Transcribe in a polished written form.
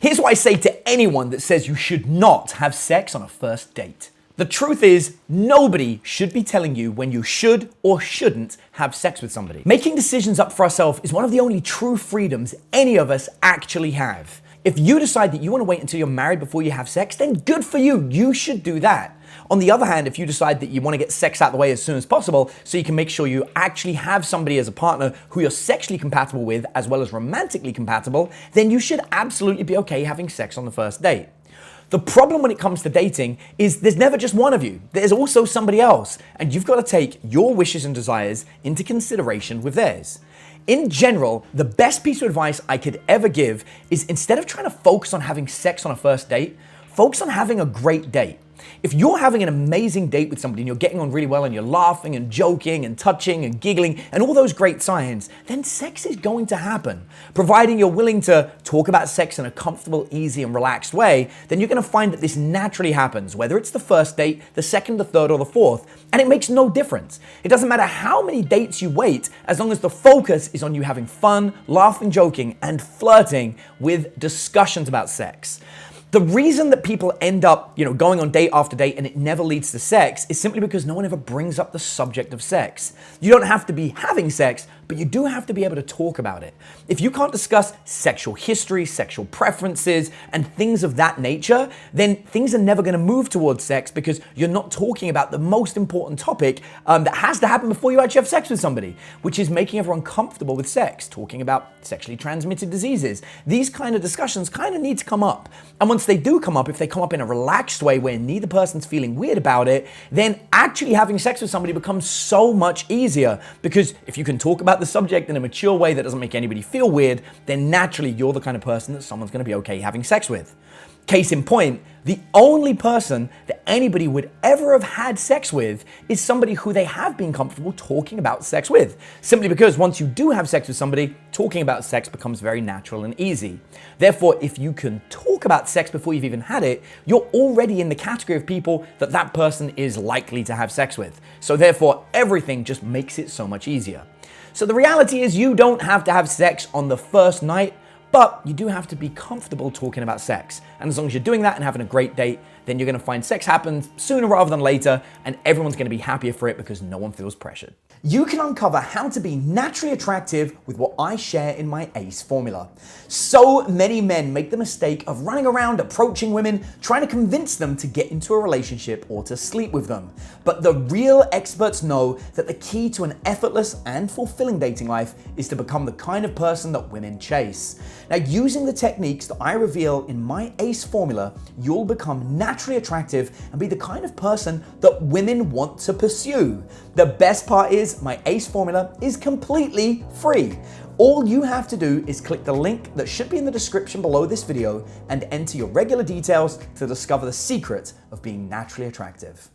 Here's what I say to anyone that says you should not have sex on a first date. The truth is, nobody should be telling you when you should or shouldn't have sex with somebody. Making decisions up for ourselves is one of the only true freedoms any of us actually have. If you decide that you want to wait until you're married before you have sex, then good for you. You should do that. On the other hand, if you decide that you want to get sex out of the way as soon as possible so you can make sure you actually have somebody as a partner who you're sexually compatible with as well as romantically compatible, then you should absolutely be okay having sex on the first date. The problem when it comes to dating is there's never just one of you. There's also somebody else, and you've got to take your wishes and desires into consideration with theirs. In general, the best piece of advice I could ever give is instead of trying to focus on having sex on a first date, focus on having a great date. If you're having an amazing date with somebody and you're getting on really well and you're laughing and joking and touching and giggling and all those great signs, then sex is going to happen. Providing you're willing to talk about sex in a comfortable, easy, and relaxed way, then you're going to find that this naturally happens, whether it's the first date, the second, the third, or the fourth, and it makes no difference. It doesn't matter how many dates you wait, as long as the focus is on you having fun, laughing, joking, and flirting with discussions about sex. The reason that people end up, going on date after date and it never leads to sex is simply because no one ever brings up the subject of sex. You don't have to be having sex, but you do have to be able to talk about it. If you can't discuss sexual history, sexual preferences, and things of that nature, then things are never going to move towards sex because you're not talking about the most important topic that has to happen before you actually have sex with somebody, which is making everyone comfortable with sex, talking about sexually transmitted diseases. These kind of discussions kind of need to come up. And once they do come up, if they come up in a relaxed way where neither person's feeling weird about it, then actually having sex with somebody becomes so much easier, because if you can talk about the subject in a mature way that doesn't make anybody feel weird, then naturally you're the kind of person that someone's going to be okay having sex with. Case in point, the only person that anybody would ever have had sex with is somebody who they have been comfortable talking about sex with. Simply because once you do have sex with somebody, talking about sex becomes very natural and easy. Therefore, if you can talk about sex before you've even had it, you're already in the category of people that that person is likely to have sex with. So therefore, everything just makes it so much easier. So the reality is you don't have to have sex on the first night, but you do have to be comfortable talking about sex. And as long as you're doing that and having a great date, then you're going to find sex happens sooner rather than later, and everyone's going to be happier for it because no one feels pressured. You can uncover how to be naturally attractive with what I share in my ACE formula. So many men make the mistake of running around approaching women, trying to convince them to get into a relationship or to sleep with them. But the real experts know that the key to an effortless and fulfilling dating life is to become the kind of person that women chase. Now, using the techniques that I reveal in my ACE formula, you'll become naturally attractive and be the kind of person that women want to pursue. The best part is my ACE formula is completely free. All you have to do is click the link that should be in the description below this video and enter your regular details to discover the secret of being naturally attractive.